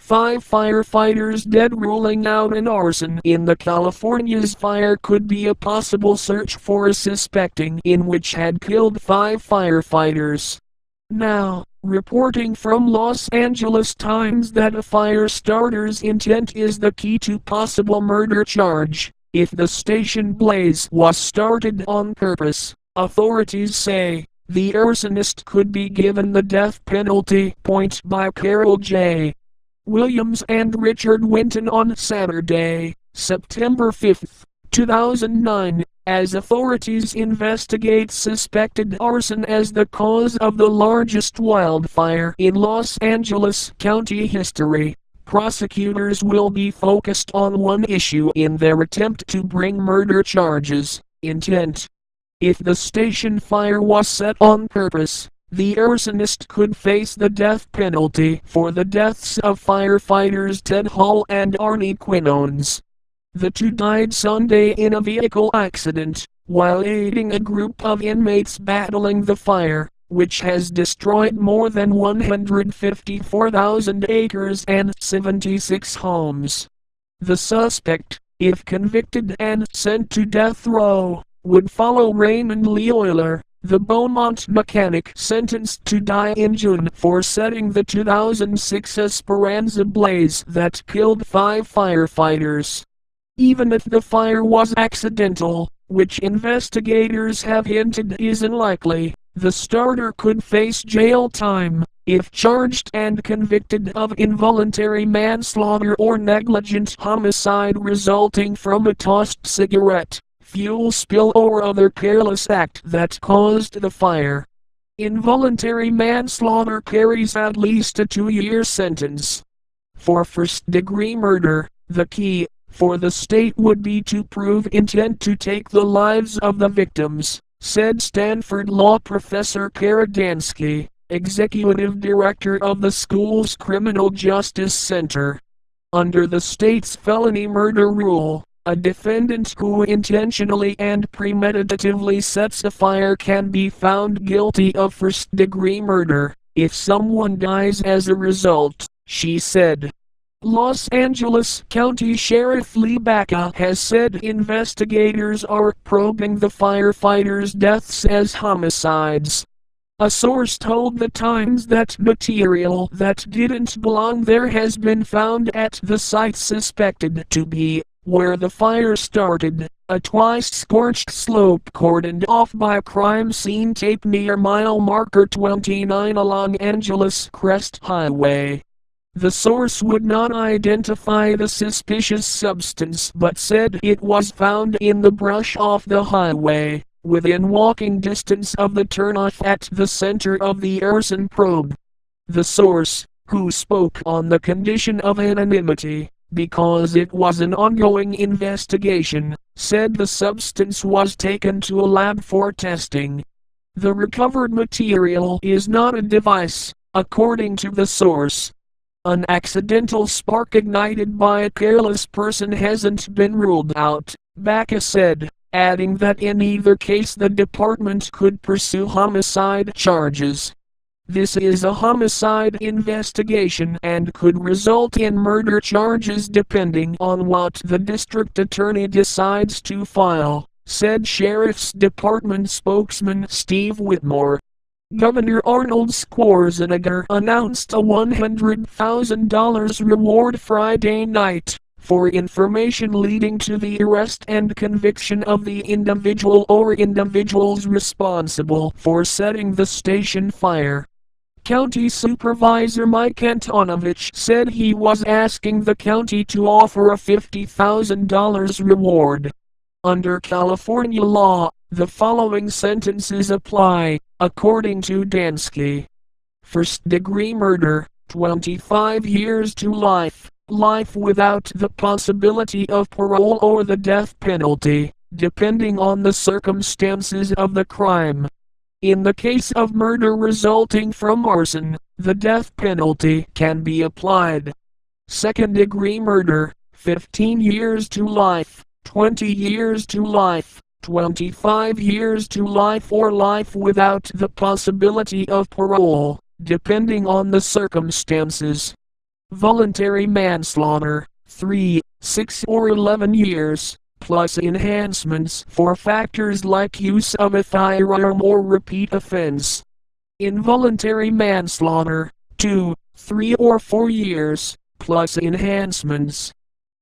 5 firefighters dead, ruling out an arson in the California's fire could be a possible search for a suspecting in which had killed 5 firefighters. Now, reporting from Los Angeles Times that a fire starter's intent is the key to possible murder charge. If the station blaze was started on purpose, authorities say, the arsonist could be given the death penalty. Point by Carol J. Williams and Richard Winton on Saturday, September 5, 2009, as authorities investigate suspected arson as the cause of the largest wildfire in Los Angeles County history. Prosecutors will be focused on one issue in their attempt to bring murder charges: intent. If the station fire was set on purpose, the arsonist could face the death penalty for the deaths of firefighters Ted Hall and Arnie Quinones. The two died Sunday in a vehicle accident, while aiding a group of inmates battling the fire, which has destroyed more than 154,000 acres and 76 homes. The suspect, if convicted and sent to death row, would follow Raymond Lee Euler, the Beaumont mechanic sentenced to die in June for setting the 2006 Esperanza blaze that killed 5 firefighters. Even if the fire was accidental, which investigators have hinted is unlikely, the starter could face jail time if charged and convicted of involuntary manslaughter or negligent homicide resulting from a tossed cigarette, fuel spill or other careless act that caused the fire. Involuntary manslaughter carries at least a 2-year sentence. For first-degree murder, the key for the state would be to prove intent to take the lives of the victims, said Stanford law professor Kara Dansky, executive director of the school's Criminal Justice Center. Under the state's felony murder rule, a defendant who intentionally and premeditatively sets a fire can be found guilty of first-degree murder if someone dies as a result, she said. Los Angeles County Sheriff Lee Baca has said investigators are probing the firefighters' deaths as homicides. A source told the Times that material that didn't belong there has been found at the site suspected to be where the fire started, a twice-scorched slope cordoned off by crime scene tape near mile marker 29 along Angeles Crest Highway. The source would not identify the suspicious substance but said it was found in the brush off the highway, within walking distance of the turnoff at the center of the arson probe. The source, who spoke on the condition of anonymity, because it was an ongoing investigation, said the substance was taken to a lab for testing. The recovered material is not a device, according to the source. An accidental spark ignited by a careless person hasn't been ruled out, Baca said, adding that in either case the department could pursue homicide charges. This is a homicide investigation and could result in murder charges depending on what the district attorney decides to file, said Sheriff's Department spokesman Steve Whitmore. Governor Arnold Schwarzenegger announced a $100,000 reward Friday night for information leading to the arrest and conviction of the individual or individuals responsible for setting the station fire. County Supervisor Mike Antonovich said he was asking the county to offer a $50,000 reward. Under California law, the following sentences apply, according to Dansky. First-degree murder, 25 years to life, life without the possibility of parole or the death penalty, depending on the circumstances of the crime. In the case of murder resulting from arson, the death penalty can be applied. Second-degree murder, 15 years to life, 20 years to life, 25 years to life or life without the possibility of parole, depending on the circumstances. Voluntary manslaughter, 3, 6 or 11 years, plus enhancements for factors like use of a firearm or repeat offense. Involuntary manslaughter, 2, 3 or 4 years, plus enhancements